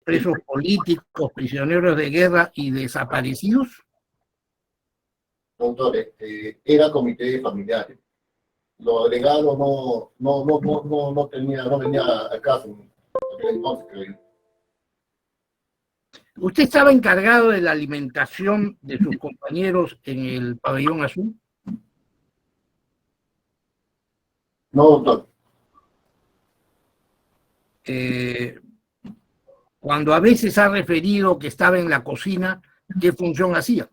presos políticos, prisioneros de guerra y desaparecidos? Doctor, era comité de familiares. Lo delegado no venía al caso en aquel entonces, creo yo. ¿Usted estaba encargado de la alimentación de sus compañeros en el pabellón azul? No, doctor. Cuando a veces ha referido que estaba en la cocina, ¿qué función hacía?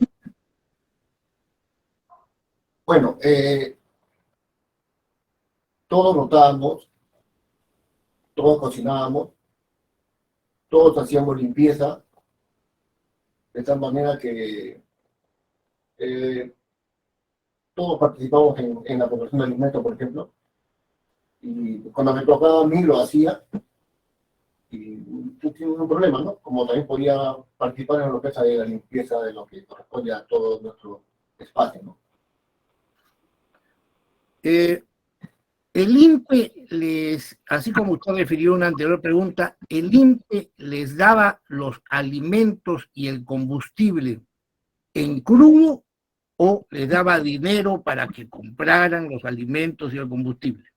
Bueno, todos rotábamos, todos cocinábamos, todos hacíamos limpieza, de tal manera que todos participamos en la preparación de alimentos, por ejemplo, y cuando me tocaba a mí lo hacía, y no tiene ningún problema, ¿no? Como también podía participar en lo que es la limpieza de lo que corresponde a todo nuestro espacio, ¿no? El INPE así como usted refirió en una anterior pregunta, ¿el INPE les daba los alimentos y el combustible en crudo o les daba dinero para que compraran los alimentos y el combustible?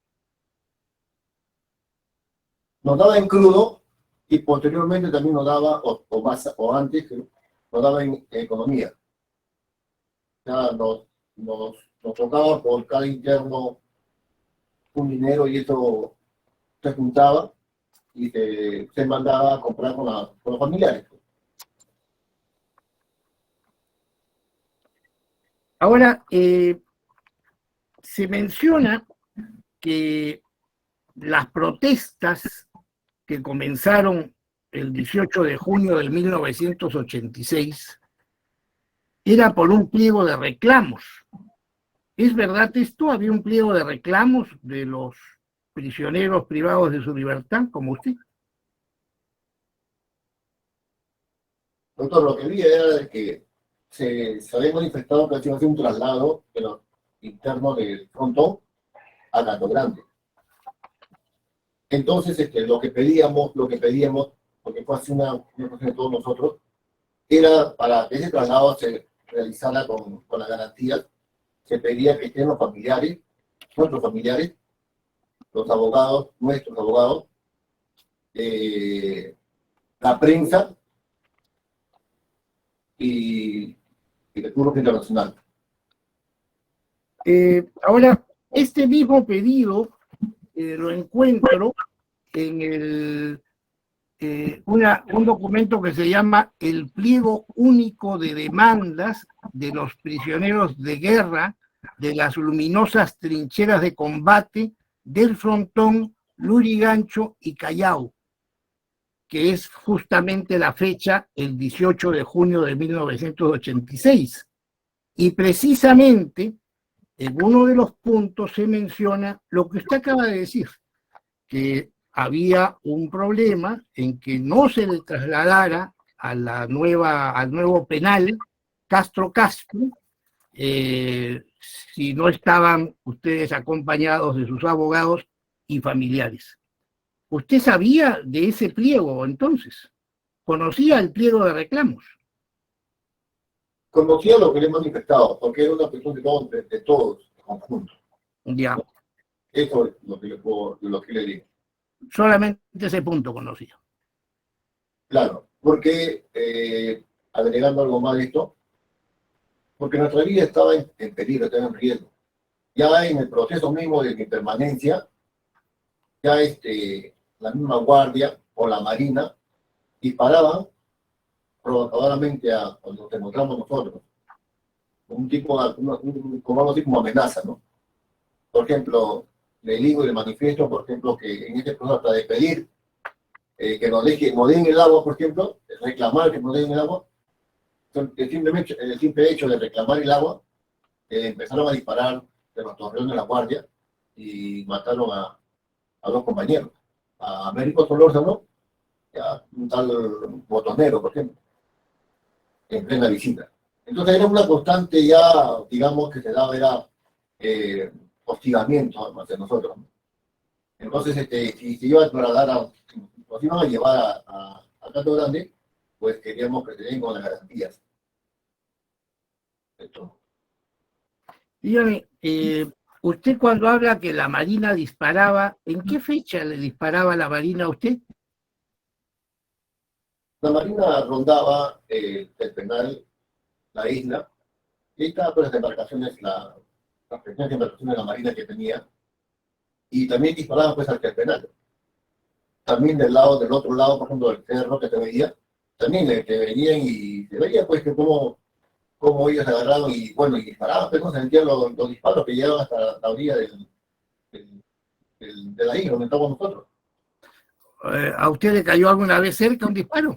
Nos daba en crudo y posteriormente también nos daba, o antes, nos daba en economía. Ya nos tocaba por cada interno un dinero y eso se juntaba y se mandaba a comprar con los familiares. Ahora, se menciona que las protestas que comenzaron el 18 de junio de 1986 era por un pliego de reclamos. ¿Es verdad esto? ¿Había un pliego de reclamos de los prisioneros privados de su libertad, como usted? Doctor, lo que vi era que se había manifestado que hacía un traslado de los internos del frontón a Canto Grande. Entonces, lo que pedíamos, porque fue así una cosa de todos nosotros, era para que ese traslado se realizara con las garantías, se pedía que estén los familiares, nuestros familiares, los abogados, nuestros abogados, la prensa y el Cruz Rojo Internacional. Ahora, este mismo pedido lo encuentro en un documento que se llama el Pliego Único de Demandas de los Prisioneros de Guerra de las Luminosas Trincheras de Combate del Frontón, Lurigancho y Callao, que es justamente la fecha, el 18 de junio de 1986. Y precisamente en uno de los puntos se menciona lo que usted acaba de decir, que había un problema en que no se le trasladara al nuevo penal Castro, si no estaban ustedes acompañados de sus abogados y familiares. ¿Usted sabía de ese pliego entonces? ¿Conocía el pliego de reclamos? Conocía lo que le he manifestado, porque era una cuestión de todos, en conjunto. Ya. Eso es lo que le digo. Solamente ese punto conocía. Claro, porque, agregando algo más de esto, porque nuestra vida estaba en peligro, estaba en riesgo. Ya en el proceso mismo de mi permanencia, ya la misma guardia o la marina disparaban provocadoramente cuando nos encontramos nosotros. Un tipo, como algo así como amenaza, ¿no? Por ejemplo, le digo y le manifiesto, por ejemplo, que en este proceso hasta de pedir que nos den el agua, por ejemplo, reclamar que nos den el agua, el simple hecho de reclamar el agua, empezaron a disparar de los torreones de la guardia y mataron a dos compañeros, a Américo Solórzano y a un tal Botonero, por ejemplo, en plena visita. Entonces era una constante ya, digamos, que se daba, era hostigamiento hacia nosotros. Entonces, si se iba a trasladar nos iban a llevar a Canto Grande, pues queríamos que se den con las garantías. Esto. Dígame, usted cuando habla que la Marina disparaba, ¿en qué fecha le disparaba la Marina a usted? La Marina rondaba el penal, la isla, y ahí estaban pues, las embarcaciones, las pequeñas embarcaciones de la Marina que tenía, y también disparaban pues al penal. También del otro lado, por ejemplo, del cerro que te veía, también te venían y se veía pues que cómo ellos agarraban y bueno, y disparaban, pero no se sentían los disparos que llegaban hasta la orilla de la isla donde estábamos nosotros. ¿A usted le cayó alguna vez cerca un disparo?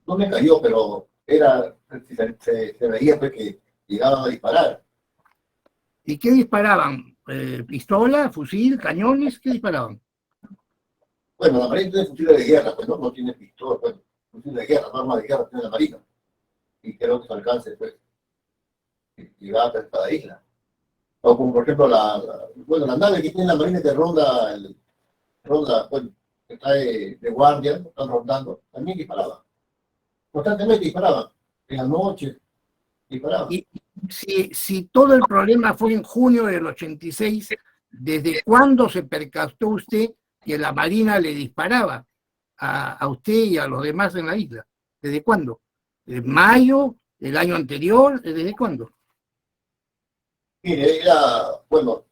No me cayó, pero se veía pues que llegaban a disparar. ¿Y qué disparaban? ¿Pistola, fusil, cañones? ¿Qué disparaban? Bueno, la Marina tiene fusiles de guerra, pues no tiene pistola, pues, fusiles de guerra, no armas de guerra tiene la Marina. Y creo que su alcance, pues, llegaba hasta cada isla. O como por ejemplo bueno, la nave que tiene la Marina que ronda, bueno, que está de guardia, están rondando, también disparaban. Constantemente disparaban. En la noche disparaban. Y si todo el problema fue en junio del 86, ¿desde cuándo se percató usted que la Marina le disparaba a usted y a los demás en la isla? ¿Desde cuándo? ¿En mayo? ¿El año anterior? ¿Desde cuándo? Mire, era, bueno,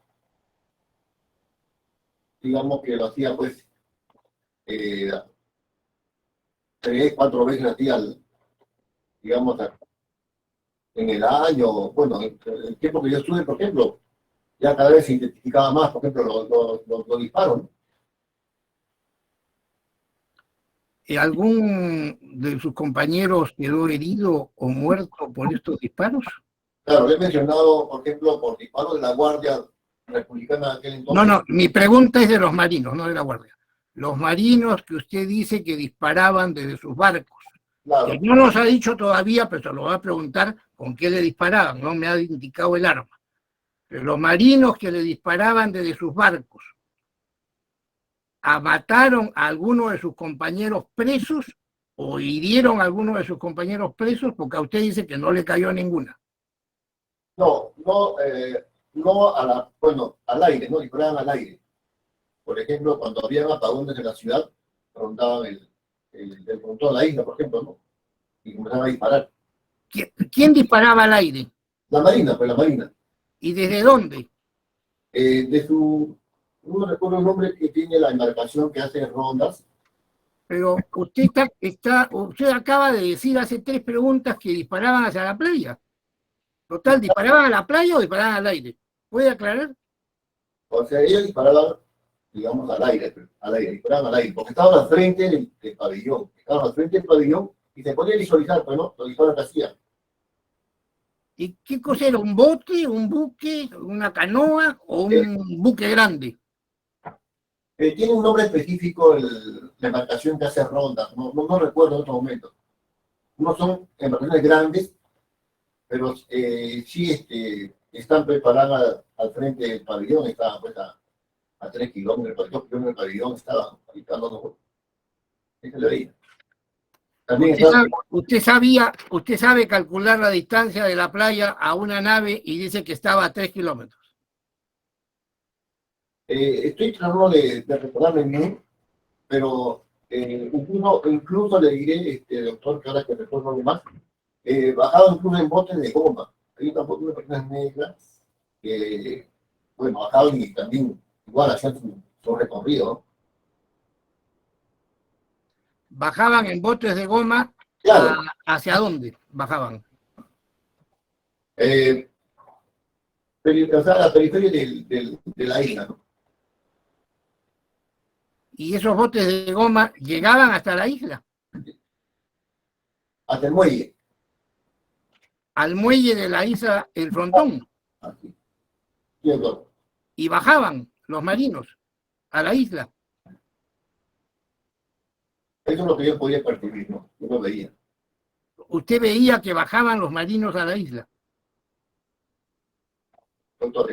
digamos que lo hacía pues eh, 3, 4 veces hacía, digamos, en el año, bueno, en el tiempo que yo estuve, por ejemplo, ya cada vez se identificaba más, por ejemplo, los disparos, ¿no? ¿Algún de sus compañeros quedó herido o muerto por estos disparos? Claro, le he mencionado, por ejemplo, por disparos de la Guardia Republicana de aquel No, entonces. no, mi pregunta es de los marinos, no de la Guardia. Los marinos que usted dice que disparaban desde sus barcos, que Claro, no nos ha dicho todavía, pero se lo va a preguntar con qué le disparaban, no me ha indicado el arma. Pero los marinos que le disparaban desde sus barcos, ¿mataron a alguno de sus compañeros presos o hirieron a alguno de sus compañeros presos? Porque a usted dice que no le cayó ninguna. no bueno, al aire, no disparaban al aire. Por ejemplo, cuando había apagones en la ciudad, rondaban el frontón de la isla, por ejemplo, ¿no? Y comenzaban a disparar. ¿Quién disparaba al aire? La Marina, pues la Marina. ¿Y desde dónde? No recuerdo el nombre que tiene la embarcación que hace rondas. Pero usted acaba de decir hace 3 preguntas que disparaban hacia la playa. Total, ¿disparaban a la playa o disparaban al aire? ¿Puede aclarar? O sea, ellos disparaban, digamos, disparaban al aire, porque estaban al frente del pabellón, y se podía visualizar, pues, ¿no? Los disparos que hacían. ¿Y qué cosa era? ¿Un bote, un buque, una canoa o Eh, un buque grande? Tiene un nombre específico la embarcación que hace rondas, no recuerdo en otro momento. No son embarcaciones grandes, pero sí están preparadas al frente del pabellón, estaban pues a 3 kilómetros, 2 kilómetros del pabellón, estaban habitando, se le veía. También estaban, Usted sabe calcular la distancia de la playa a una nave y dice que estaba a 3 kilómetros. estoy tratando de recordarme bien, pero incluso le diré, doctor, que ahora que recuerdo algo más, bajaba incluso en botes de goma. Hay una personas negras que, bueno, bajaban y también igual hacían su recorrido, ¿no? Bajaban en botes de goma. Claro, ¿Hacia dónde bajaban? eh, o sea, la periferia de la isla, ¿no? Y esos botes de goma llegaban hasta la isla, Hasta el muelle. al muelle de la isla El Frontón, Aquí. Sí, doctor. y bajaban los marinos a la isla. Eso es lo que yo podía percibir, ¿no? Yo lo veía. Usted veía que bajaban los marinos a la isla. Doctor,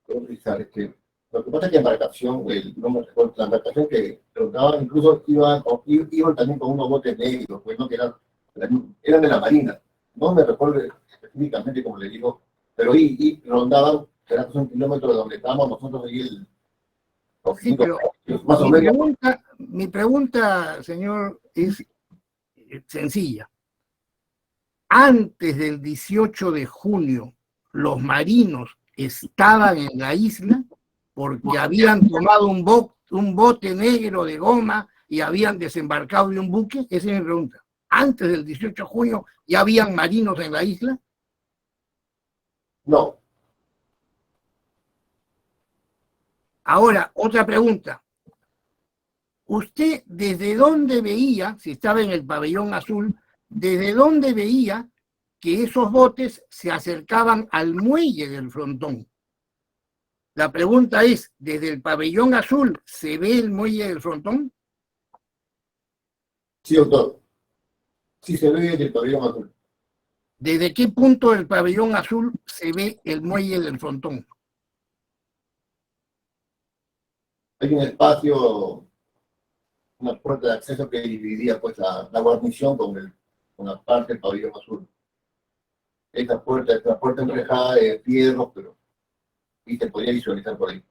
¿cómo utilizar Lo que pasa es que embarcación, no me recuerdo, la embarcación que preguntaba, incluso iban también con unos botes negros, pues no, que eran de la Marina. No me recuerdo específicamente, como le digo, pero y rondaban, será que es 1 kilómetro de donde estábamos nosotros ahí, Sí, pero más o menos. Mi pregunta, señor, es sencilla. Antes del 18 de junio, los marinos estaban en la isla porque habían tomado un bote negro de goma y habían desembarcado de un buque. Esa es mi pregunta. Antes del 18 de junio, ¿ya habían marinos en la isla? No. Ahora, otra pregunta. ¿Usted desde dónde veía, si estaba en el pabellón azul, desde dónde veía que esos botes se acercaban al muelle del frontón? La pregunta es, ¿desde el pabellón azul se ve el muelle del frontón? Sí, doctor. Sí, se ve desde el pabellón azul. ¿Desde qué punto del pabellón azul se ve el muelle del frontón? Hay un espacio, una puerta de acceso que dividía pues la guarnición con la parte del pabellón azul. Esta puerta enrejada de fierros, pero y se podía visualizar por ahí.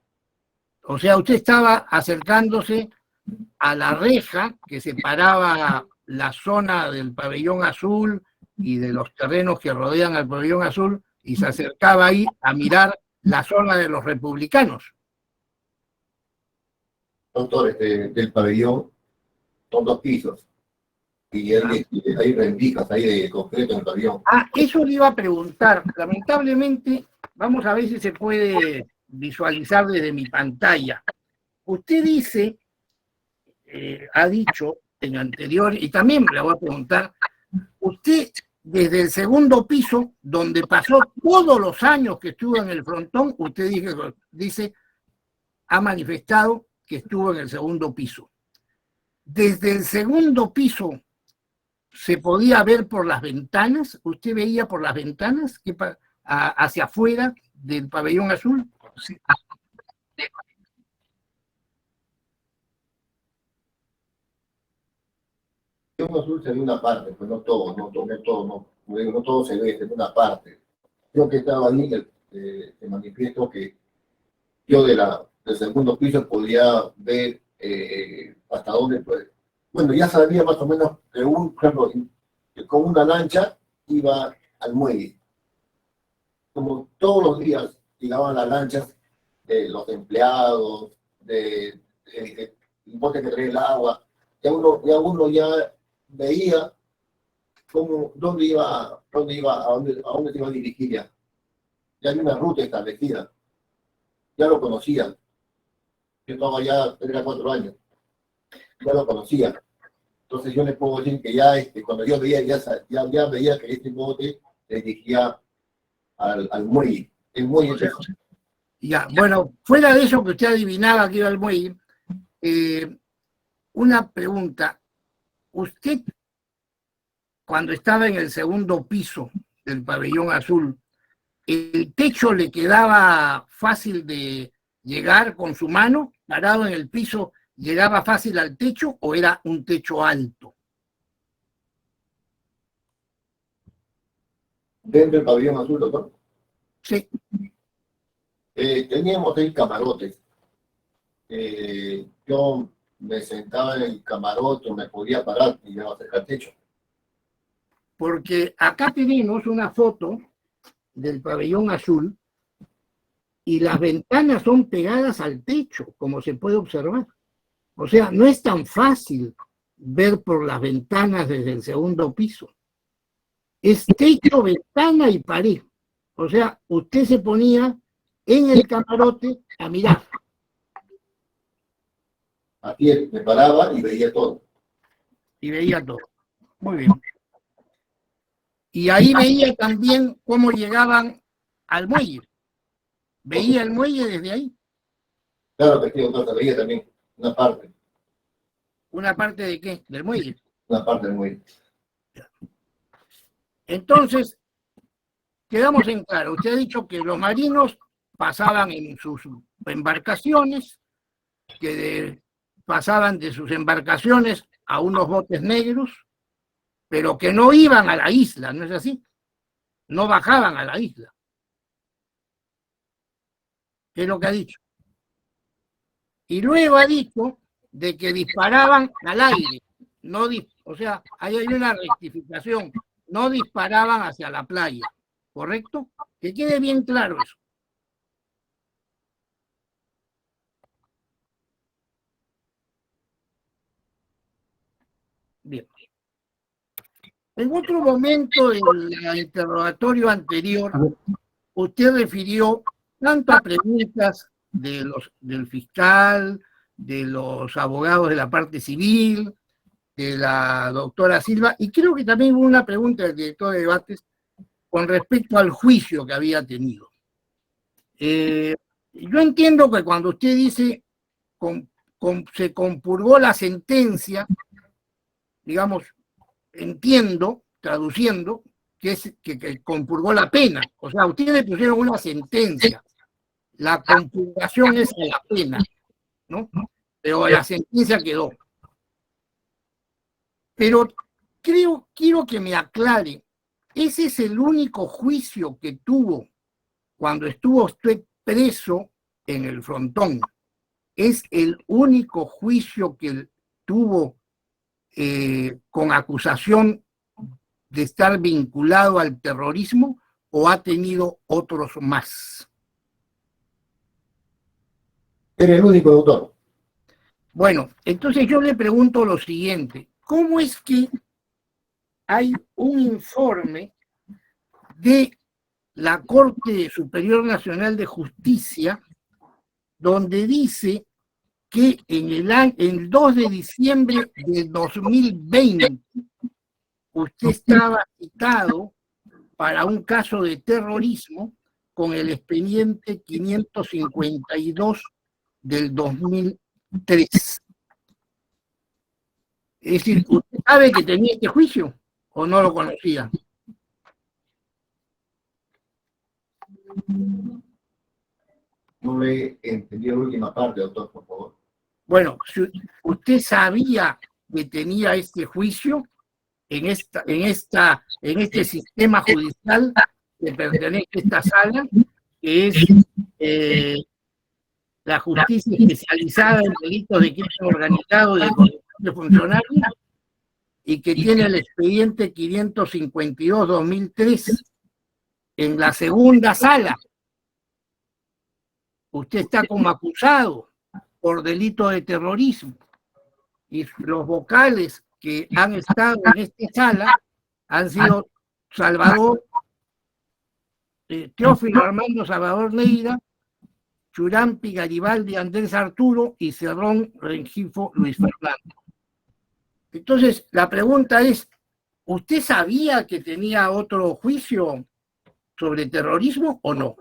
O sea, usted estaba acercándose a la reja que separaba la zona del pabellón azul y de los terrenos que rodean al pabellón azul y se acercaba ahí a mirar la zona de los republicanos. Doctor, del pabellón son 2 pisos y hay rendijas ahí de concreto en el pabellón. Eso le iba a preguntar. Lamentablemente, vamos a ver si se puede visualizar desde mi pantalla. Usted dice, ha dicho en anterior, y también le voy a preguntar, usted desde el segundo piso, donde pasó todos los años que estuvo en el frontón, usted dice, ha manifestado que estuvo en el segundo piso. Desde el segundo piso se podía ver por las ventanas, usted veía por las ventanas hacia afuera del pabellón azul. Sí. El pabellón azul se ve una parte, pues no todo, no todo se ve, se ve una parte. Yo que estaba ahí, te manifiesto que yo del segundo piso podía ver hasta dónde, pues, bueno, ya sabía más o menos que que con una lancha iba al muelle. Como todos los días llegaban las lanchas de los empleados, de bote que traía el agua, ya uno ya veía dónde iba, a dónde se iba a dirigir ya. Ya había una ruta establecida, ya lo conocía. Yo estaba ya 3 a 4 años, ya lo conocía. Entonces yo le puedo decir que ya cuando yo veía, ya veía que este bote se dirigía al muelle. El muelle ya, bueno, fuera de eso que usted adivinaba que iba al muelle, una pregunta. Usted, cuando estaba en el segundo piso del pabellón azul, ¿el techo le quedaba fácil de llegar con su mano, parado en el piso, llegaba fácil al techo o era un techo alto? dentro del pabellón azul, doctor. Sí. Teníamos ahí camarotes. Yo me sentaba en el camarote, me podía parar y llegaba cerca al techo. Porque acá tenemos una foto del pabellón azul y las ventanas son pegadas al techo, como se puede observar. O sea, no es tan fácil ver por las ventanas desde el segundo piso. Es techo, ventana y pared. O sea, usted se ponía en el camarote a mirar. Aquí me paraba y veía todo. Y veía todo. Muy bien. Y ahí veía también cómo llegaban al muelle. ¿Veía el muelle desde ahí? Claro que sí, doctor, se veía también una parte. ¿Una parte de qué? Del muelle. Una parte del muelle. Entonces, quedamos en claro. Usted ha dicho que los marinos pasaban en sus embarcaciones que pasaban de sus embarcaciones a unos botes negros, pero que no iban a la isla, ¿no es así? No bajaban a la isla. ¿Qué es lo que ha dicho? Y luego ha dicho de que disparaban al aire, no, o sea, ahí hay una rectificación, no disparaban hacia la playa, ¿correcto? Que quede bien claro eso. Bien. En otro momento del interrogatorio anterior, usted refirió tanto a preguntas del fiscal, de los abogados de la parte civil, de la doctora Silva, y creo que también hubo una pregunta del director de debates con respecto al juicio que había tenido. Yo entiendo que cuando usted dice se compurgó la sentencia, digamos, entiendo, traduciendo, que compurgó la pena. O sea, ustedes pusieron una sentencia. La compurgación es la pena, ¿no? Pero la sentencia quedó. Pero quiero que me aclare, ¿ese es el único juicio que tuvo cuando estuvo usted preso en el Frontón? ¿Es el único juicio que tuvo con acusación de estar vinculado al terrorismo o ha tenido otros más? Era el único, doctor. Bueno, entonces yo le pregunto lo siguiente, ¿cómo es que hay un informe de la Corte Superior Nacional de Justicia donde dice que el 2 de diciembre del 2020 usted estaba citado para un caso de terrorismo con el expediente 552 del 2003? Es decir, ¿usted sabe que tenía este juicio o no lo conocía? No le entendí la última parte, doctor, por favor. Bueno, si usted sabía que tenía este juicio en este sistema judicial que pertenece a esta sala, que es la justicia especializada en delitos de crimen organizado y de corrupción de funcionarios, y que tiene el expediente 552-2003 en la segunda sala. Usted está como acusado por delito de terrorismo. Y los vocales que han estado en esta sala han sido Teófilo Armando Salvador Neira, Churampi Garibaldi Andrés Arturo y Cerrón Rengifo Luis Fernando. Entonces, la pregunta es, ¿usted sabía que tenía otro juicio sobre terrorismo o no?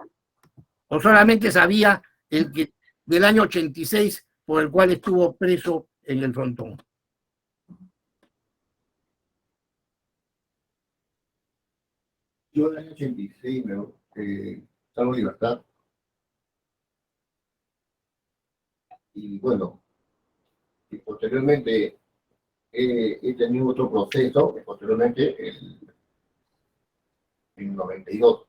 ¿O solamente sabía el que del año 86 por el cual estuvo preso en el Frontón? Yo en el año 86 salgo en libertad. Y bueno, y posteriormente he tenido otro proceso, posteriormente en 92.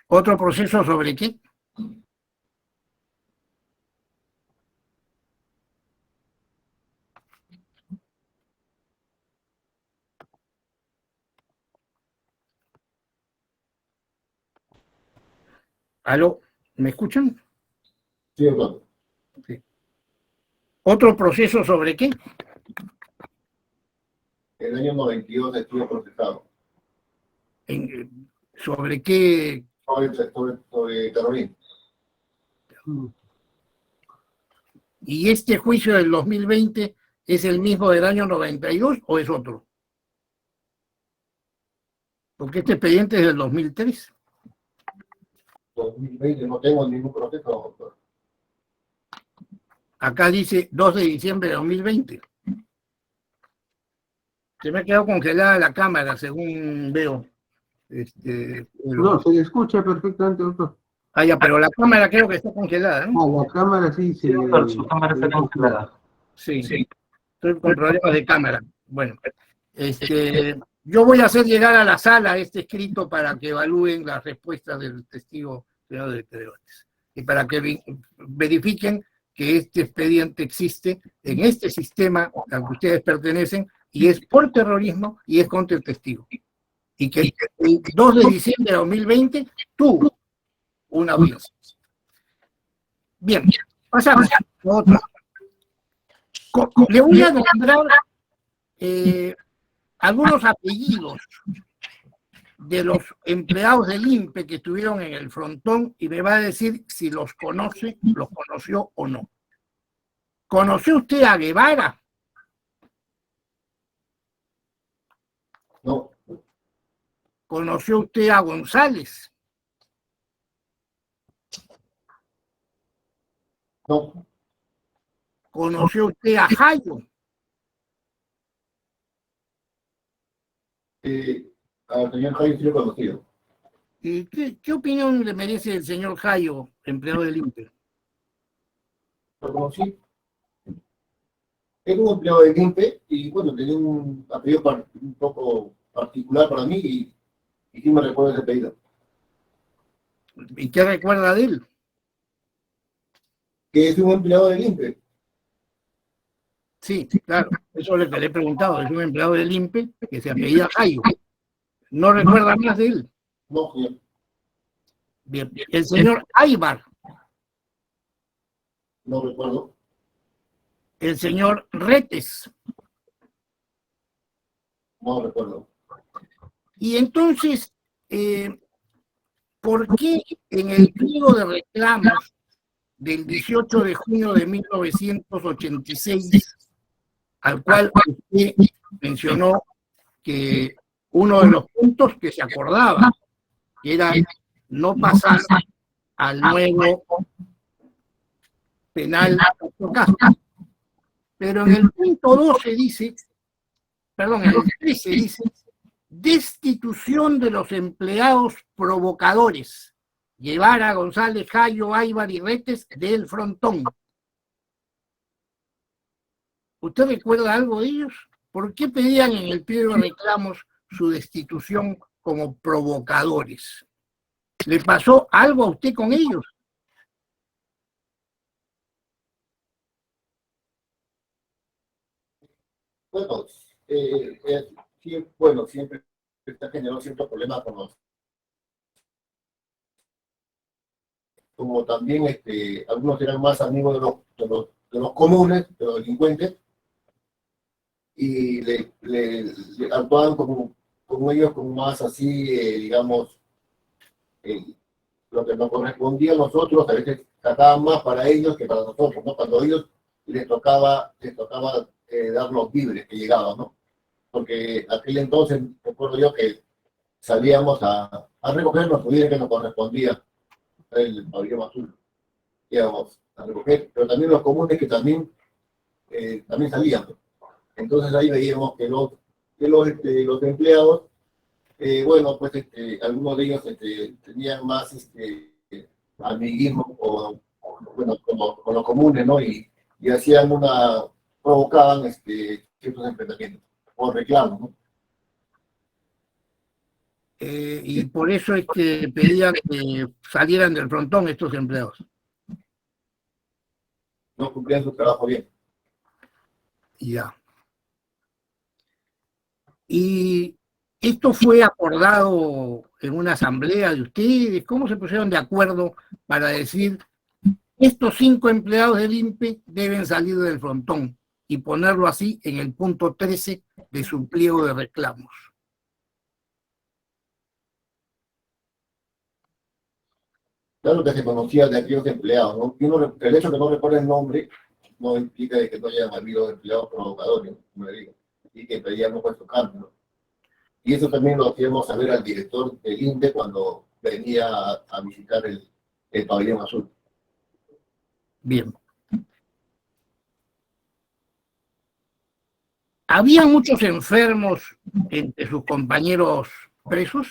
¿Otro proceso sobre qué? ¿Aló? ¿Me escuchan? Sí, doctor. Sí. ¿Otro proceso sobre qué? En el año 92 estuve procesado. ¿Sobre qué? Sobre terrorismo. ¿Y este juicio del 2020 es el mismo del año 92 o es otro? Porque este expediente es del 2003. 2020 no tengo ningún proceso, doctor. Acá dice 2 de diciembre de 2020. Se me ha quedado congelada la cámara, según veo. No, se le escucha perfectamente, doctor. Ah, ya, pero la cámara creo que está congelada, ¿no? Ah, la cámara sí se... Sí, doctor, su cámara está congelada. Sí, estoy con problemas de cámara. Bueno, yo voy a hacer llegar a la sala este escrito para que evalúen las respuestas del testigo senador de Pedrotes y para que verifiquen que este expediente existe en este sistema al que ustedes pertenecen y es por terrorismo y es contra el testigo. Y que el 2 de diciembre de 2020 tuvo una audiencia. Bien, pasamos a otro. Le voy a nombrar algunos apellidos de los empleados del INPE que estuvieron en el frontón y me va a decir si los conoce, los conoció o no. ¿Conoció usted a Guevara? No. ¿Conoció usted a González? No. ¿Conoció usted a Jayo? Al señor Jaime sí lo he conocido. ¿Y qué opinión le merece el señor Jayo, empleado del INPE? Lo conocí. Era un empleado del INPE y bueno, tenía un apellido un poco particular para mí y sí me recuerdo ese apellido. ¿Y qué recuerda de él? Que es un empleado del INPE. Sí, claro, eso es lo que le he preguntado. Es un empleado del INPE que se apellida Jayo. ¿No recuerda más de él? No, señor. Bien, el señor Aybar. No recuerdo. El señor Retes. No recuerdo. Y entonces, ¿por qué en el pliego de reclamos del 18 de junio de 1986, al cual usted mencionó que uno de los puntos que se acordaba era no pasar al nuevo penal, pero en el punto 12 dice, perdón, en el 13 dice, destitución de los empleados provocadores, Guevara, González, Jayo, Aybar y Retes del frontón. ¿Usted recuerda algo de ellos? ¿Por qué pedían en el pliego de reclamos su destitución como provocadores? ¿Le pasó algo a usted con ellos? Bueno, sí, bueno, siempre está generando ciertos problemas con los. Como también algunos eran más amigos de los comunes, de los delincuentes, y le actuaban como ellos, como más así, digamos, lo que nos correspondía a nosotros, a veces trataban más para ellos que para nosotros, ¿no? Cuando a ellos les tocaba dar los víveres que llegaban, ¿no? Porque aquel entonces, recuerdo yo que salíamos a recoger los víveres que nos correspondía el pabellón azul, íbamos a recoger, pero también los comunes que también salían. Entonces ahí veíamos que los empleados, bueno, pues algunos de ellos tenían más amiguismo bueno, con los comunes, ¿no? Y hacían provocaban ciertos enfrentamientos o reclamos, ¿no? Y por eso es que pedían que salieran del frontón estos empleados. No cumplían su trabajo bien. Ya. Y esto fue acordado en una asamblea de ustedes. ¿Cómo se pusieron de acuerdo para decir estos 5 empleados del INPE deben salir del frontón y ponerlo así en el punto 13 de su pliego de reclamos? Claro que se conocía de aquellos empleados, ¿no? Y el hecho de que no recuerde el nombre no implica de que no hayan habido empleados provocadores, como le digo, y que pedíamos puesto cambio, ¿no? Y eso también lo hacíamos saber al director del INPE cuando venía a visitar el pabellón azul. Bien. ¿Había muchos enfermos entre sus compañeros presos?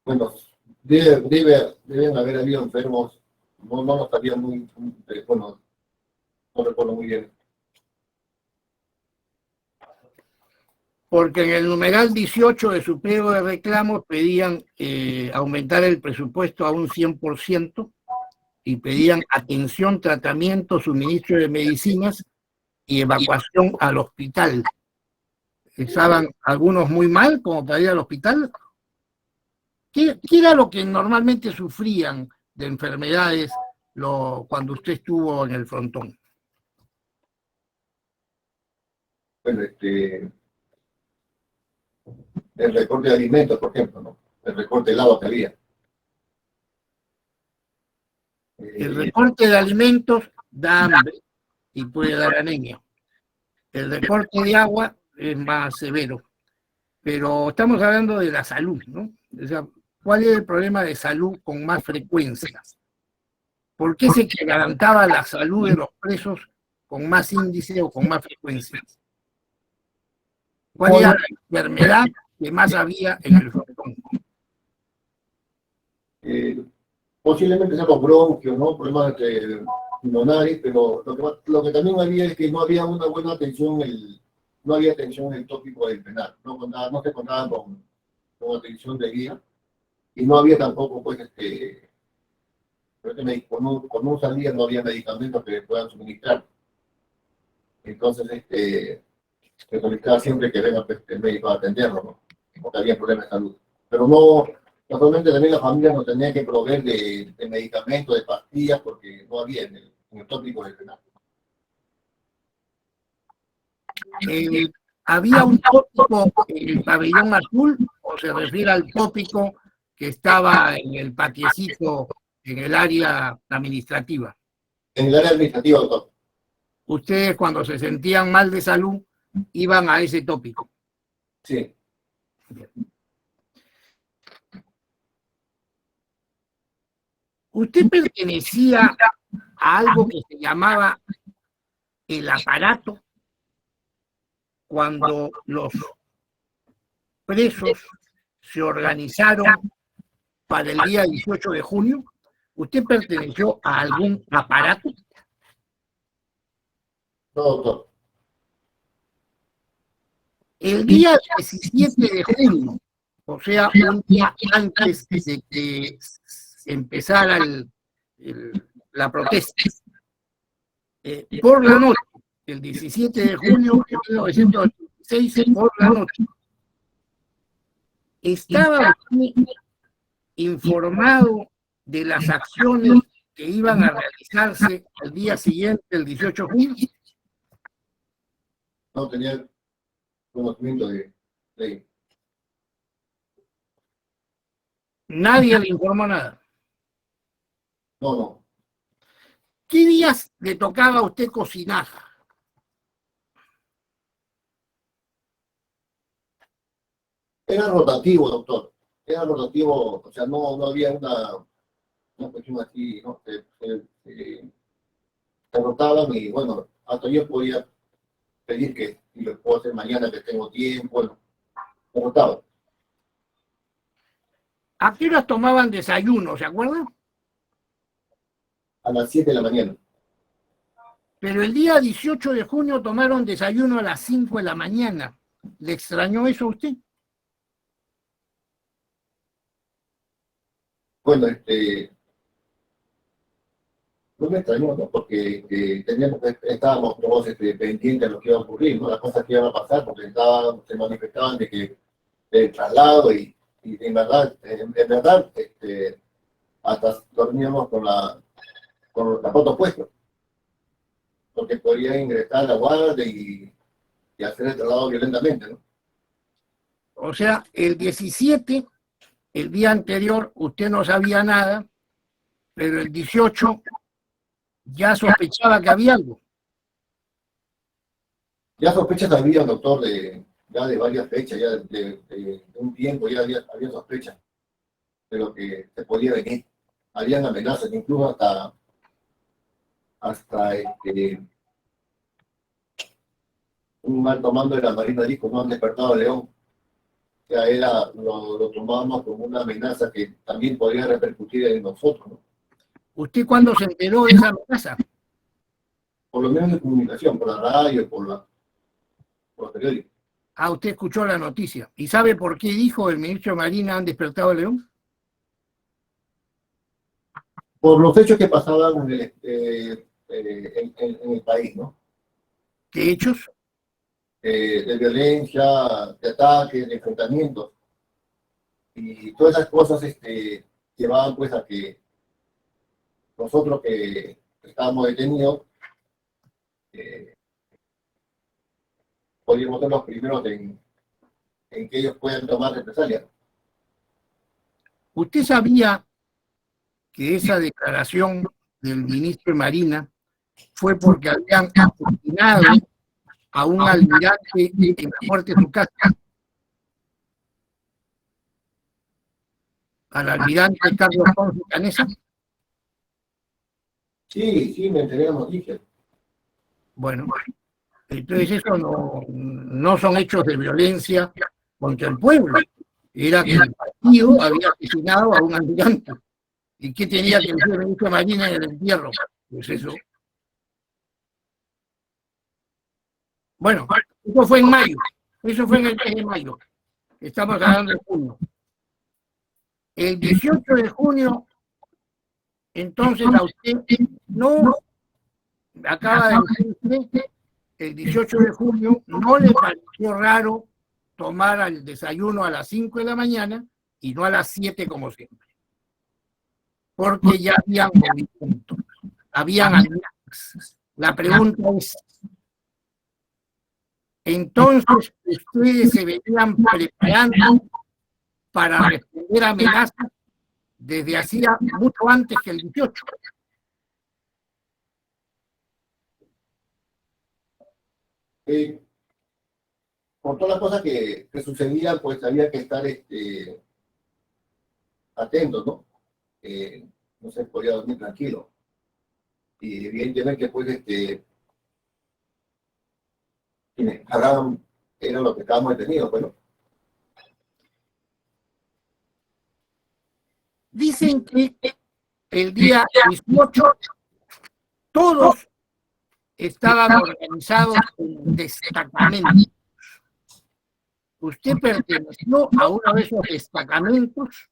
Bueno, deben haber habido enfermos, no estaría bueno, no recuerdo muy bien. Porque en el numeral 18 de su pliego de reclamos pedían aumentar el presupuesto a un 100% y pedían atención, tratamiento, suministro de medicinas y evacuación al hospital. Estaban algunos muy mal como para ir al hospital. ¿Qué era lo que normalmente sufrían de enfermedades cuando usted estuvo en el frontón? Bueno, el recorte de alimentos, por ejemplo, ¿no? El recorte del agua que había. El recorte de alimentos da hambre y puede dar anemia. El recorte de agua es más severo. Pero estamos hablando de la salud, ¿no? O sea, ¿cuál es el problema de salud con más frecuencia? ¿Por qué se garantaba la salud de los presos con más índice o con más frecuencia? ¿Cuál era la enfermedad que más había en el frontón? Posiblemente sea con bronquios, ¿no? Problemas pulmonares, pero lo que también había es que no había una buena atención, no había atención en el tópico del penal, no se contaba con atención de guía, y no había tampoco, pues, con un salida no había medicamentos que puedan suministrar. Entonces, se solicitaba siempre que venga, pues, el médico a atenderlo, ¿no? Porque había problemas de salud. Pero no, casualmente también la familia nos tenía que proveer de medicamentos, de pastillas, porque no había en el tópico del penal. ¿Había un tópico en el pabellón azul o se refiere al tópico que estaba en el patiecito en el área administrativa? En el área administrativa, doctor. Ustedes cuando se sentían mal de salud iban a ese tópico. Sí. Usted pertenecía a algo que se llamaba el aparato cuando los presos se organizaron para el día 18 de junio. ¿Usted perteneció a algún aparato? No, doctor. El día 17 de junio, o sea, un día antes de que empezara la protesta, por la noche, el 17 de junio de 1986, por la noche, ¿estaba usted informado de las acciones que iban a realizarse al día siguiente, el 18 de junio? No tenía conocimiento de ello. Nadie le informó nada. No. ¿Qué días le tocaba a usted cocinar? Era rotativo, doctor. Era rotativo, o sea, no había una cuestión así, ¿no? Se rotaban y, bueno, hasta yo podía pedir que si lo puedo hacer mañana que tengo tiempo, bueno, se rotaban. ¿A qué horas tomaban desayuno, se acuerdan? A las 7 de la mañana. Pero el día 18 de junio tomaron desayuno a las 5 de la mañana. ¿Le extrañó eso a usted? Bueno, no me extrañó, ¿no? Porque estábamos todos pendientes de lo que iba a ocurrir, ¿no? Las cosas que iban a pasar, porque se manifestaban de que el traslado y en verdad, hasta dormíamos con los zapatos puestos, porque podían ingresar a la guardia y hacer el traslado violentamente, ¿no? O sea, el 17, el día anterior, usted no sabía nada, pero el 18 ya sospechaba que había algo. Ya sospechas había, doctor, ya de varias fechas, ya de un tiempo, ya había sospechas de lo que se podía venir. Habían amenazas, incluso hasta un alto mando de la Marina dijo, no han despertado a León. ya lo tomábamos como una amenaza que también podría repercutir en nosotros, ¿no? ¿Usted cuándo se enteró de esa amenaza? Por los medios de comunicación, por la radio, por los periódicos. Ah, usted escuchó la noticia. ¿Y sabe por qué dijo el ministro de Marina han despertado a León? Por los hechos que pasaban en el país, ¿no? ¿Qué hechos? De violencia, de ataques, de enfrentamientos. Y todas esas cosas llevaban pues a que nosotros que estábamos detenidos podríamos ser los primeros en que ellos puedan tomar represalias. ¿Usted sabía que esa declaración del ministro de Marina fue porque habían asesinado a un almirante en la muerte de su casa? Al almirante Carlos Ponce Canesa. Sí, me enteré de la noticia. Bueno, entonces eso no son hechos de violencia contra el pueblo. Era que el partido había asesinado a un almirante. ¿Y qué tenía que decir el ministro de Marina en el entierro? Pues eso. Bueno, eso fue en mayo. Eso fue en el mes de mayo. Estamos hablando de junio. El 18 de junio, entonces a usted no acaba de decir usted, el 18 de junio no le pareció raro tomar el desayuno a las 5 de la mañana y no a las 7 como siempre. Porque ya habían movimientos, habían amenazas. La pregunta es, entonces ustedes se venían preparando para responder a amenazas desde hacía mucho antes que el 18. Por todas las cosas que sucedían, pues había que estar atentos, ¿no? No se podía dormir tranquilo. Y evidentemente, pues, quienes cargaban eran los que estábamos detenidos, bueno. Dicen que el día 18 todos estaban organizados en destacamentos. ¿Usted perteneció a uno de esos destacamentos?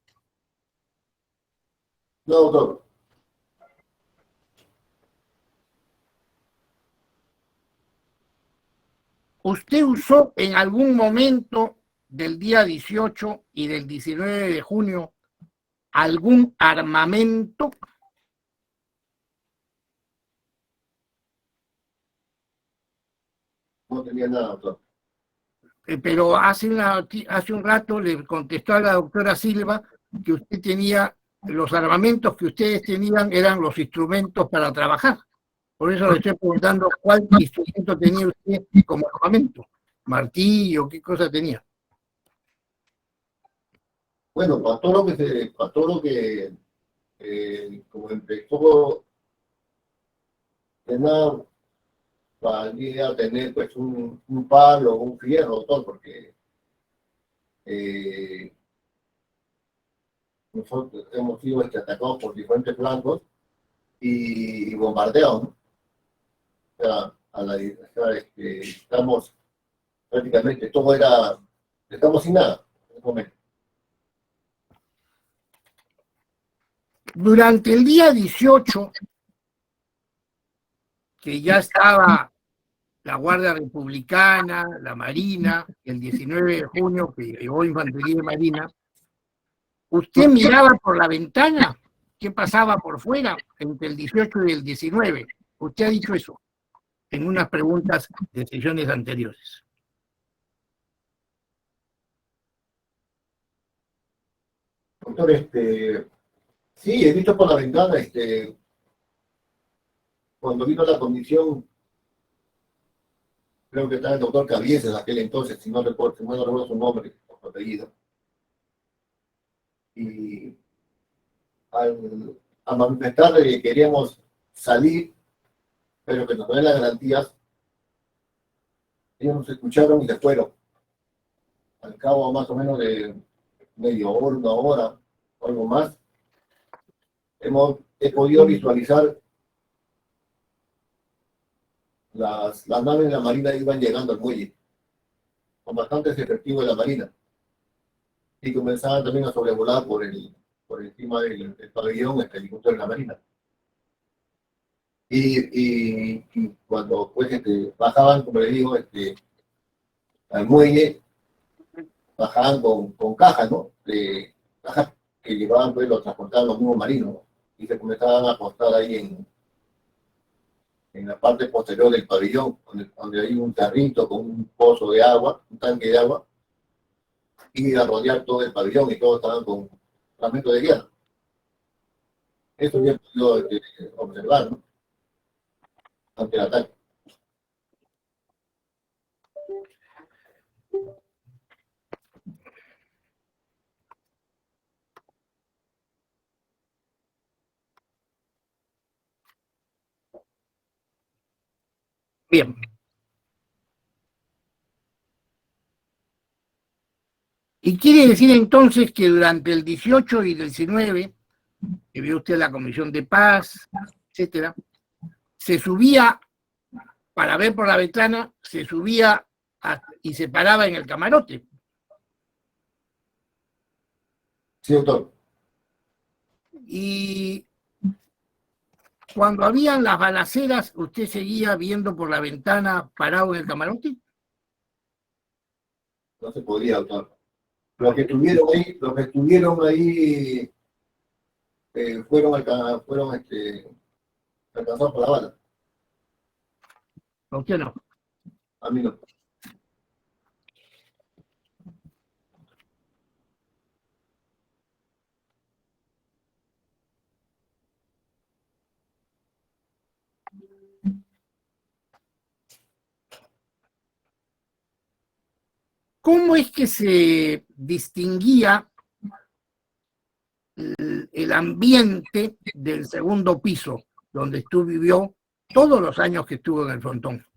No, doctor. ¿Usted usó en algún momento del día 18 y del 19 de junio algún armamento? No tenía nada, doctor. Pero hace un rato le contestó a la doctora Silva que usted tenía, los armamentos que ustedes tenían eran los instrumentos para trabajar. Por eso le estoy preguntando cuál instrumento tenía usted como armamento. ¿Martillo? ¿Qué cosa tenía? Bueno, para todo lo que como empezó de nada, valía tener pues un palo, un fierro, doctor, porque nosotros hemos sido atacados por diferentes flancos y bombardeados, ¿no? O sea, estamos prácticamente, estamos sin nada en este momento. Durante el día 18, que ya estaba la Guardia Republicana, la Marina, el 19 de junio, que llegó Infantería de Marina, ¿usted miraba por la ventana qué pasaba por fuera entre el 18 y el 19? Usted ha dicho eso en unas preguntas de sesiones anteriores. Doctor, sí, he visto por la ventana, cuando vino la comisión, creo que estaba el doctor Cabieces en aquel entonces, si no recuerdo su nombre, su apellido. Y a manifestar que queríamos salir, pero que nos den las garantías, ellos nos escucharon y se fueron. al cabo más o menos de media hora, una hora, o algo más, he podido visualizar las naves de la Marina iban llegando al muelle, con bastantes efectivos de la Marina, y comenzaban también a sobrevolar por encima del pabellón el helicóptero de la Marina. Y cuando pues, bajaban, como les digo, al muelle, bajaban con cajas, ¿no? De cajas que llevaban, pues los transportaban los mismos marinos, ¿no? Y se comenzaban a acostar ahí en la parte posterior del pabellón, donde hay un carrito con un pozo de agua, un tanque de agua, y a rodear todo el pabellón y todos estaban con fragmentos de guerra. Eso ya he podido observar, ¿no? Ante el ataque. Bien. Y quiere decir entonces que durante el 18 y el 19, que vio usted la Comisión de Paz, etcétera, se subía para ver por la ventana, se subía y se paraba en el camarote. Sí, doctor. Y cuando habían las balaceras, ¿usted seguía viendo por la ventana parado en el camarote? No se podía, doctor. Los que estuvieron ahí fueron alcanzados por la bala. ¿A usted no? A mí no. ¿Cómo es que se distinguía el ambiente del segundo piso, donde usted vivió todos los años que estuvo en el frontón?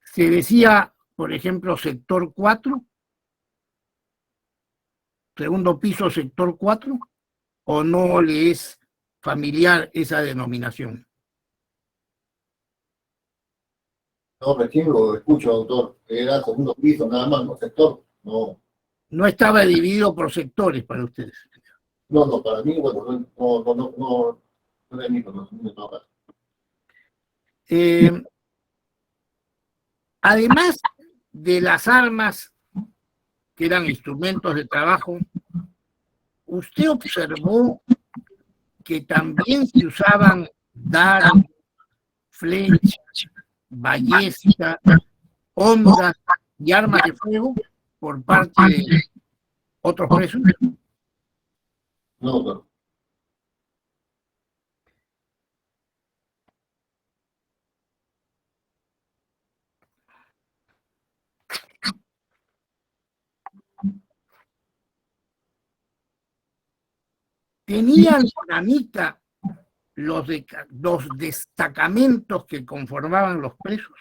¿Se decía, por ejemplo, sector 4? ¿Segundo piso, sector 4? ¿O no le es familiar esa denominación? No, recién lo escucho, doctor. Era segundo piso, nada más, no sector. No, No estaba dividido por sectores para ustedes. no, para mí, bueno, no es mi conocimiento. Además de las armas que eran instrumentos de trabajo, ¿usted observó que también se usaban dardos, flechas, ballestas, ondas y armas de fuego por parte de otros presos? No, doctor. ¿Tenían dinamita los destacamentos que conformaban los presos?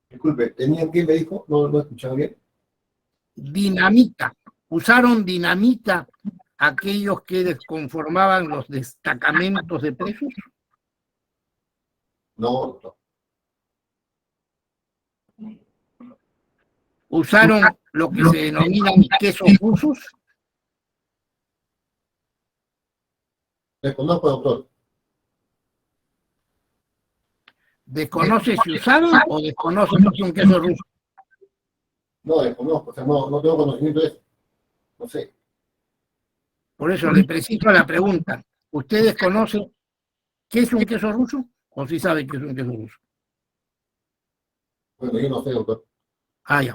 Disculpe, ¿tenían qué me dijo? No escuchaba bien. Dinamita. ¿Usaron dinamita aquellos que conformaban los destacamentos de presos? No, doctor. ¿Usaron lo que se denominan quesos rusos? Desconozco, doctor. ¿Desconoce si usaron o desconoce lo que es un queso ruso? No, desconozco, o sea, no tengo conocimiento de eso. No sé. Por eso le preciso la pregunta. ¿Usted desconoce qué es un queso ruso o sí sabe qué es un queso ruso? Bueno, yo no sé, doctor. Ah, ya.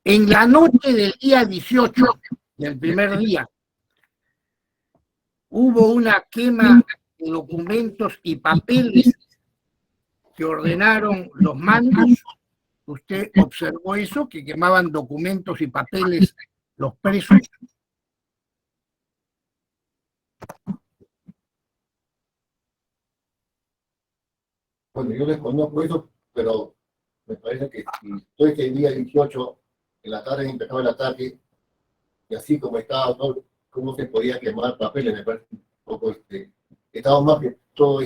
En la noche del día 18, del primer día, hubo una quema de documentos y papeles que ordenaron los mandos. ¿Usted observó eso, que quemaban documentos y papeles los presos? Bueno, yo desconozco eso, pero me parece que si todo este día 18 en la tarde empezaba el ataque, y así como estaba, ¿no? Cómo se podía quemar papeles, me parece un poco, estamos más que todo,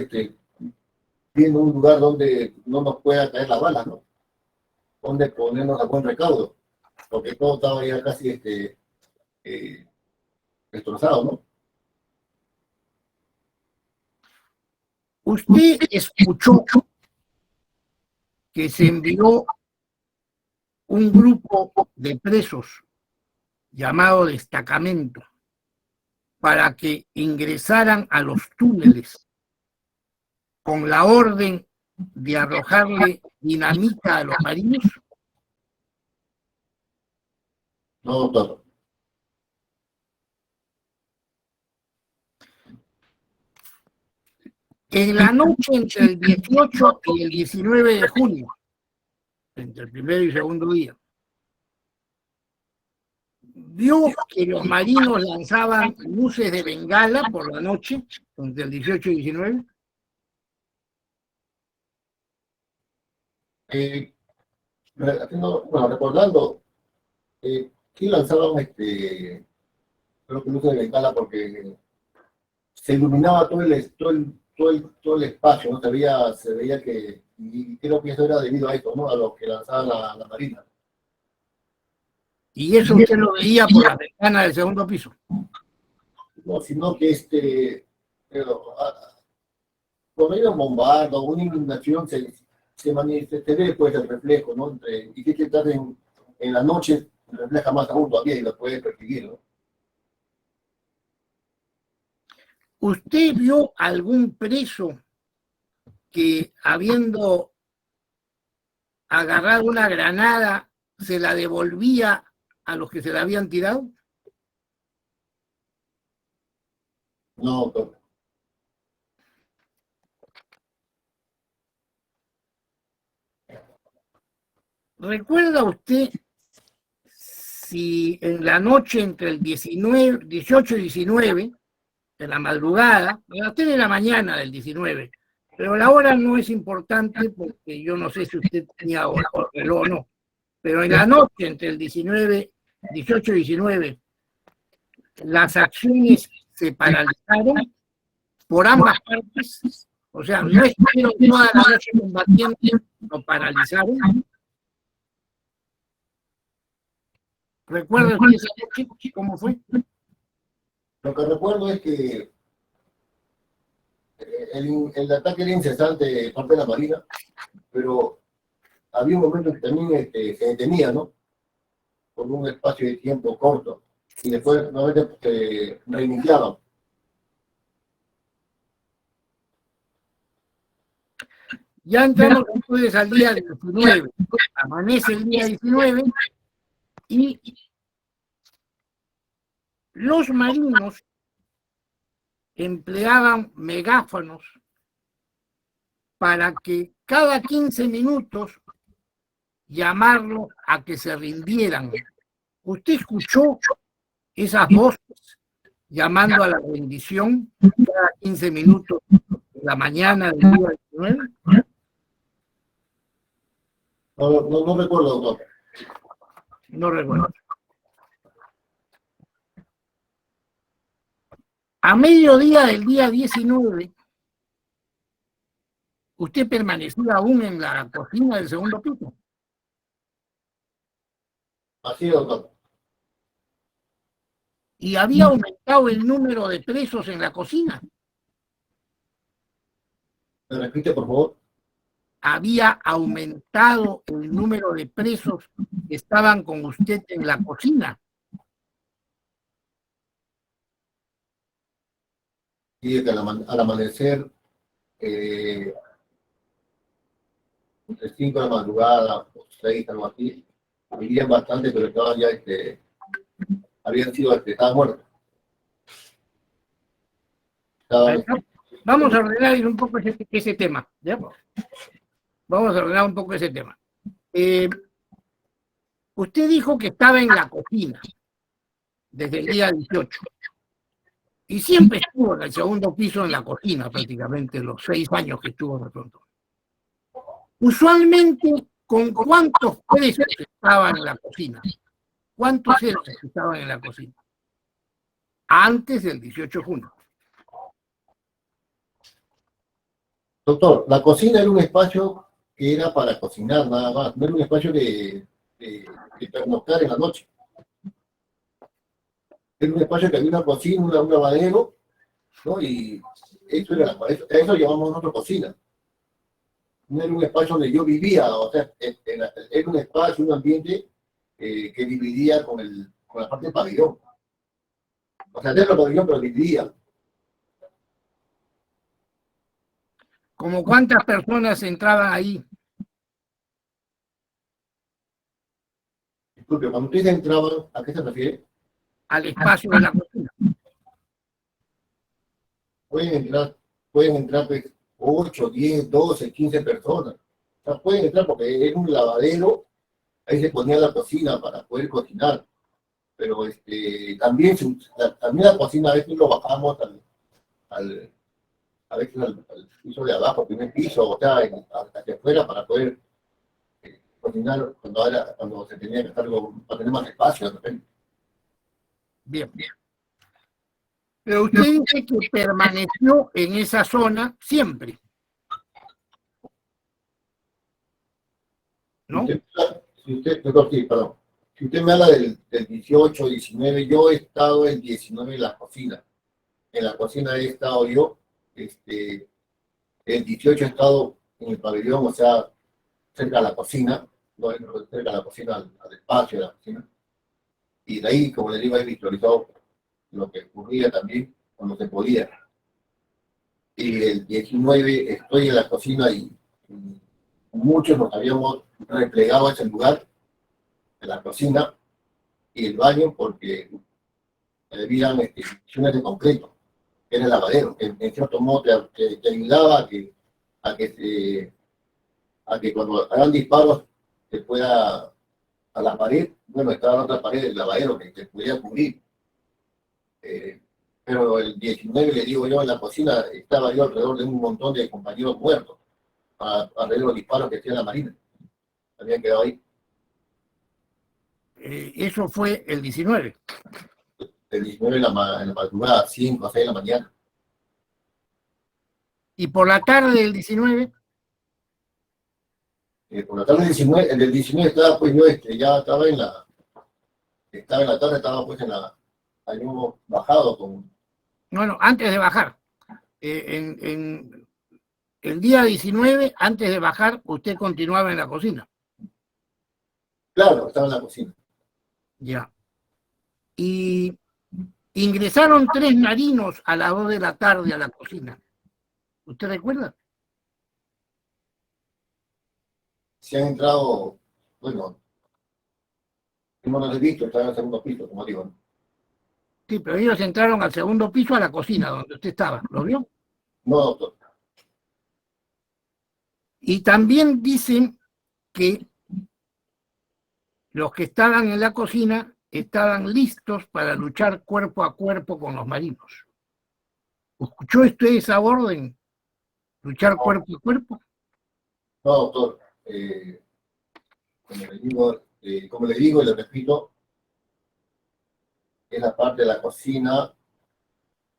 viendo un lugar donde no nos pueda caer la bala, ¿no? Donde ponernos a buen recaudo, porque todo estaba ya casi, eh, destrozado, ¿no? Usted escuchó que se envió un grupo de presos llamado destacamento para que ingresaran a los túneles con la orden de arrojarle dinamita a los marinos. No, doctor. En la noche entre el 18 y el 19 de junio, entre el primero y segundo día, vio que los marinos lanzaban luces de bengala por la noche, entre el 18 y 19. Bueno, recordando, sí lanzaban, creo que luces de bengala porque se iluminaba todo el espacio, ¿no? Se veía que, y creo que eso era debido a esto, ¿no? A lo que lanzaba la Marina. Y eso usted lo veía por la ventana del segundo piso. No, sino que cuando hay un bombardo, una inundación, se ve pues el reflejo, ¿no? Y que estar en la noche refleja más aún todavía y lo puede percibir, ¿no? ¿Usted vio algún preso que, habiendo agarrado una granada, se la devolvía a los que se la habían tirado? No, doctor. ¿Recuerda usted si en la noche entre el 18 y 19, de la madrugada, a las 3 de la mañana del 19, pero la hora no es importante porque yo no sé si usted tenía reloj o no, pero en la noche entre el 18 y 19, las acciones se paralizaron por ambas partes, o sea, no estuvieron toda la noche combatiendo, lo paralizaron. ¿Recuerda usted esa noche cómo fue? Lo que recuerdo es que el ataque era incesante de parte de la Marina, pero había un momento que también se detenía, ¿no? Por un espacio de tiempo corto, y después nuevamente se reiniciaban. Ya entramos entonces al día 19, amanece el día 19 y los marinos empleaban megáfonos para que cada 15 minutos llamarlos a que se rindieran. ¿Usted escuchó esas voces llamando a la rendición cada 15 minutos de la mañana del día 19? No recuerdo, doctor. No recuerdo. A mediodía del día 19, usted permanecía aún en la cocina del segundo piso. Así es, doctor. Y había aumentado el número de presos en la cocina. ¿Me repite, por favor? Había aumentado el número de presos que estaban con usted en la cocina. Y que al amanecer, entre 5 de la madrugada o 6, algo así, vivían bastante, pero estaban ya, estaban muertos. Vamos a ordenar un poco ese tema, ¿ya? Vamos a ordenar un poco ese tema. Usted dijo que estaba en la cocina desde el día 18. Y siempre estuvo en el segundo piso en la cocina, prácticamente los 6 años que estuvo en el frontón. Usualmente, ¿con cuántos presos estaban en la cocina? ¿Cuántos eran los que estaban en la cocina? Antes del 18 de junio. Doctor, la cocina era un espacio que era para cocinar nada más, no era un espacio de pernoctar en la noche. Era un espacio que había una cocina, un lavadero, ¿no? Y eso era, a eso llamamos nosotros cocina. No era un espacio donde yo vivía, o sea, era un espacio, un ambiente que dividía con la parte del pabellón. O sea, dentro del pabellón, pero dividía. ¿Como cuántas personas entraban ahí? Disculpe, cuando ustedes entraban, ¿a qué se refiere? Al espacio de la cocina. Pueden entrar pues, 8, 10, 12, 15 personas. O sea, pueden entrar porque era un lavadero, ahí se ponía la cocina para poder cocinar. Pero también la cocina a veces lo bajamos a veces al piso de abajo, primer piso, o sea, hacia afuera para poder cocinar cuando se tenía que estar para tener más espacio de repente. Bien, bien. Pero usted dice que permaneció en esa zona siempre, ¿no? Perdón. Si usted me habla del 18, 19, yo he estado el 19 en la cocina. En la cocina he estado yo. El 18 he estado en el pabellón, o sea, cerca de la cocina, no cerca de la cocina, al espacio de la cocina. Y de ahí, como le digo, he visualizado lo que ocurría también cuando se podía. Y el 19 estoy en la cocina y muchos nos habíamos replegado a ese lugar de la cocina y el baño porque habían instituciones de concreto, que era el lavadero, que en cierto modo te ayudaba a que cuando hagan disparos se pueda a la pared, bueno, estaba la otra pared del lavadero que te podía cubrir. Pero el 19, le digo yo, en la cocina estaba yo alrededor de un montón de compañeros muertos, alrededor de los disparos que hacía la Marina. Habían quedado ahí. Eso fue el 19. El 19 en la madrugada, 5 o 6 de la mañana. Y por la tarde del 19, Por la tarde del 19, el 19 estaba pues yo, ya estaba en la tarde, estaba pues habíamos bajado con... bueno, antes de bajar, en el día 19, antes de bajar, usted continuaba en la cocina. Claro, estaba en la cocina. Ya. Y ingresaron 3 marinos a las 2 de la tarde a la cocina. ¿Usted recuerda? Se han entrado, bueno, no los he visto, estaban en el segundo piso, como digo, ¿no? Sí, pero ellos entraron al segundo piso a la cocina, donde usted estaba. ¿Lo vio? No, doctor. Y también dicen que los que estaban en la cocina estaban listos para luchar cuerpo a cuerpo con los marinos. ¿Escuchó usted esa orden? ¿Luchar cuerpo a cuerpo? No, doctor. Como le digo y le repito, es la parte de la cocina,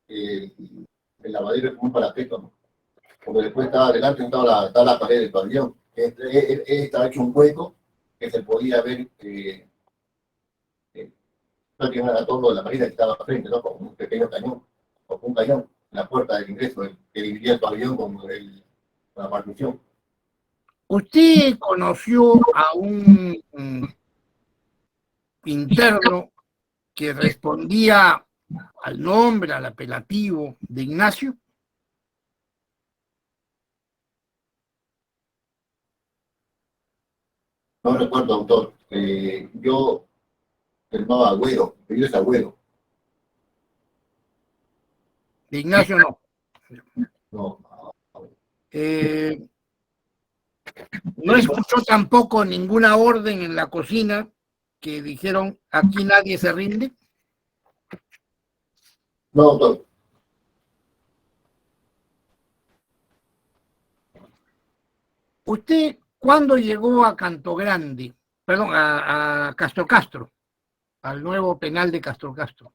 el lavadero es como un parapeto, ¿no? Porque después estaba adelante, estaba la pared del pabellón. Estaba hecho un hueco que se podía ver prácticamente a todo de la marina que estaba frente, ¿no? Con un pequeño cañón, o con un cañón, en la puerta del ingreso, que dividía el pabellón con la partición. ¿Usted conoció a un interno que respondía al nombre, al apelativo de Ignacio? No recuerdo, doctor. Yo se llamaba Agüero, yo es Agüero. De Ignacio no. No. No escuchó tampoco ninguna orden en la cocina que dijeron aquí nadie se rinde. No, doctor. ¿Usted cuándo llegó a Canto Grande? Perdón, a Castro Castro, al nuevo penal de Castro Castro.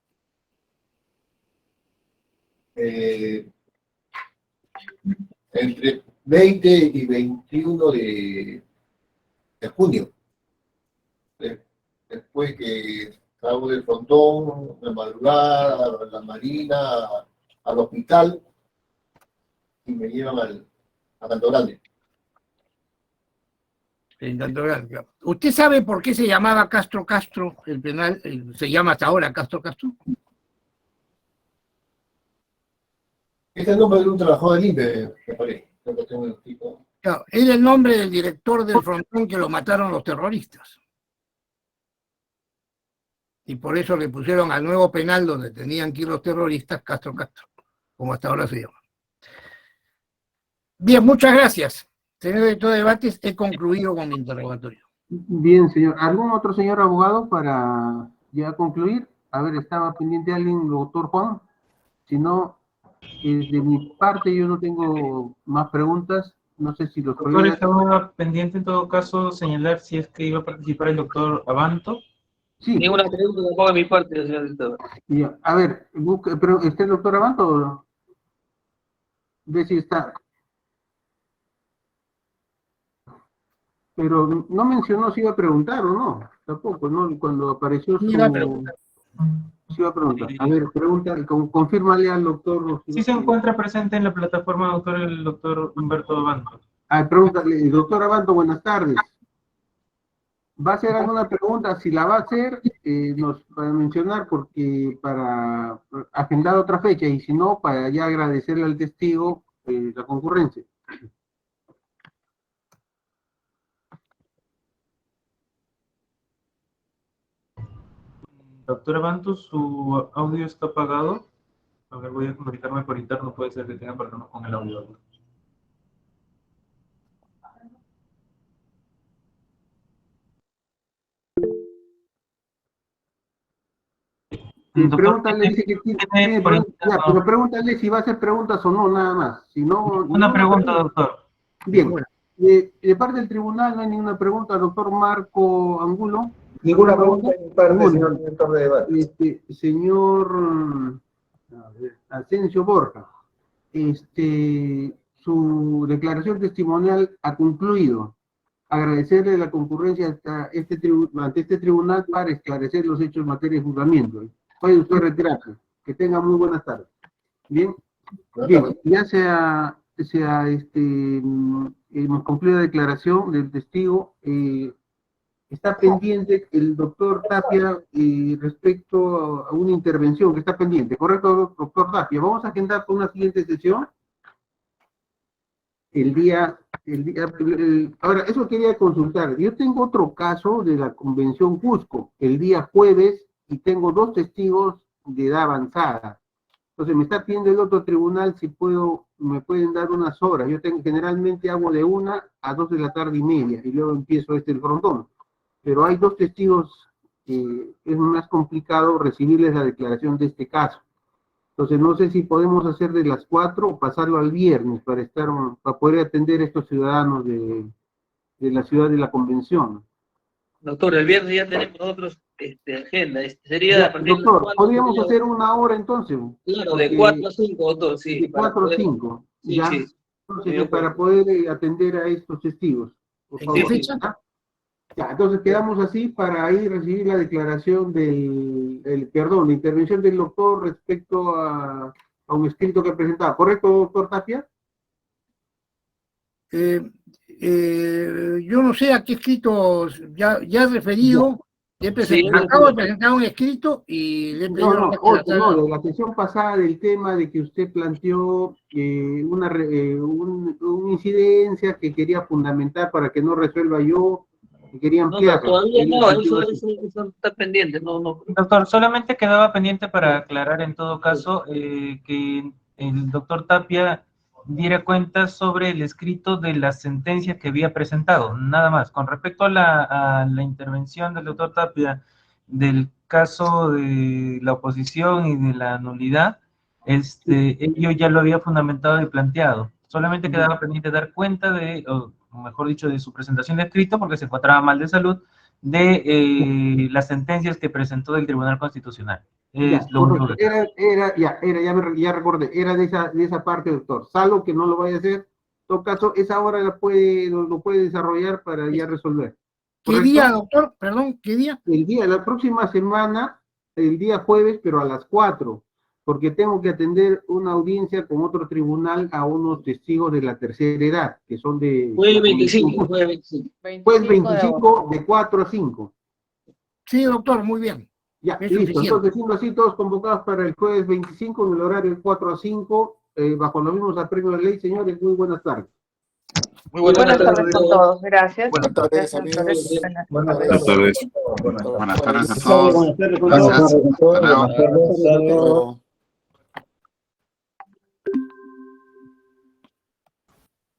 Entre 20 y 21 de junio. Después que salgo del frontón, de madrugada, a la marina, al hospital, y me llevan a Canto Grande. En Canto Grande, claro. ¿Usted sabe por qué se llamaba Castro Castro el penal? Se llama hasta ahora Castro Castro. Este es el nombre de un trabajador del INPE, me parece. Creo que tengo el tipo. Claro, era el nombre del director del frontón que lo mataron los terroristas. Y por eso le pusieron al nuevo penal donde tenían que ir los terroristas Castro Castro, como hasta ahora se llama. Bien, muchas gracias. Señor director de debates, he concluido con mi interrogatorio. Bien, señor. ¿Algún otro señor abogado para ya concluir? A ver, ¿estaba pendiente alguien, doctor Juan? Si no, de mi parte yo no tengo más preguntas. No sé si los Doctor, colegas... estaba pendiente en todo caso señalar si es que iba a participar el doctor Abanto. Sí. Ninguna pregunta tampoco de mi parte, señor director. Ya, a ver, pero ¿está el doctor Abanto o no? Ve si está. Pero no mencionó si iba a preguntar o no. Tampoco, ¿no? Cuando apareció su... Iba a preguntar. Sí iba a preguntar. A ver, pregunta, confírmale al doctor... Sí se encuentra presente en la plataforma, doctor, el doctor Humberto Abanto. Pregúntale, doctor Abanto, buenas tardes. ¿Va a hacer alguna pregunta? Si la va a hacer, nos va a mencionar porque para agendar otra fecha y si no, para ya agradecerle al testigo la concurrencia. Doctor Abanto, su audio está apagado. A ver, voy a comunicarme por interno, puede ser que tenga problemas con el audio. Pregúntale pero pregúntale si va a hacer preguntas o no, nada más. Si no, una pregunta, doctor. Bien, de parte del tribunal no hay ninguna pregunta. Doctor Marco Angulo. Ninguna pregunta de mi parte, señor director de debate. Señor Asensio Borja, su declaración testimonial ha concluido. Agradecerle la concurrencia ante este tribunal para esclarecer los hechos en materia de juzgamiento. Puede usted retirarse. Que tenga muy buenas tardes. Bien, bien, ya hemos concluido la declaración del testigo. Está pendiente el doctor Tapia respecto a una intervención que está pendiente. ¿Correcto, doctor Tapia? Vamos a agendar con una siguiente sesión. Ahora, eso quería consultar. Yo tengo otro caso de la Convención Cusco, el día jueves, y tengo 2 testigos de edad avanzada. Entonces, me está pidiendo el otro tribunal si me pueden dar unas horas. Yo generalmente hago de 1 a 2 de la tarde y media, y luego empiezo el frontón. Pero hay 2 testigos, es más complicado recibirles la declaración de este caso. Entonces, no sé si podemos hacer de las 4 o pasarlo al viernes para poder atender a estos ciudadanos de la ciudad de la Convención. Doctor, el viernes ya tenemos nosotros agenda. Sería a partir Doctor, de las 4, ¿podríamos sería... hacer 1 hora entonces? Claro, de 4 a 5, doctor, sí. De 4 a 5, sí, ya. Sí. Entonces, para poder atender a estos testigos. Por ¿En favor. qué fecha? Ya, entonces quedamos así para ahí recibir la declaración la intervención del doctor respecto a un escrito que presentaba. ¿Correcto, doctor Tapia? Yo no sé a qué escrito ya he referido. Acabo de presentar un escrito y le he pedido No, de la sesión pasada del tema de que usted planteó una incidencia que quería fundamentar para que no resuelva yo, que quería ampliar. No, todavía no, eso está pendiente, no. Doctor, solamente quedaba pendiente para aclarar en todo caso que el doctor Tapia diera cuenta sobre el escrito de la sentencia que había presentado, nada más. Con respecto a la intervención del doctor Tapia del caso de la oposición y de la nulidad, ello ya lo había fundamentado y planteado. Solamente quedaba pendiente dar cuenta de mejor dicho, de su presentación de escrito, porque se encontraba mal de salud, de las sentencias que presentó del Tribunal Constitucional. Ya, Es lo único que... ya recordé, era de esa parte, doctor. Salvo que no lo vaya a hacer, en todo caso, esa hora lo puede desarrollar para ya resolver. ¿Qué ¿Correcto? día, doctor? Perdón, ¿qué día? La próxima semana, el día jueves, pero a las 4, porque tengo que atender una audiencia con otro tribunal a unos testigos de la tercera edad, que son de... Jueves 25, jueves 25. Jueves 25 de agosto. 25 de 4 a 5. Sí, doctor, muy bien. Ya, Es listo. suficiente. Entonces, siendo así, todos convocados para el jueves 25 en el horario de 4 a 5, bajo los mismos apremios de ley. Señores, muy buenas tardes. Muy buenas Buenas tardes. tardes con todos. Gracias. Buenas tardes, Gracias, amigos. doctores. Buenas Buenas tardes. Buenas tardes a todos. Gracias. Hasta luego. Hasta luego.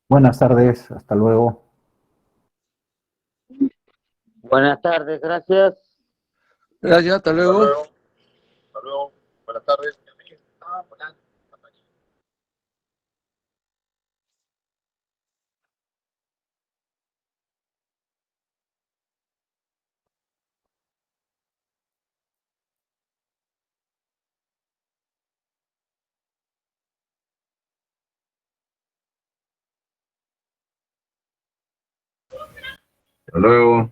Buenas tardes, hasta luego. Buenas tardes, gracias. Gracias, hasta luego. Hasta luego. Buenas tardes. Hasta luego.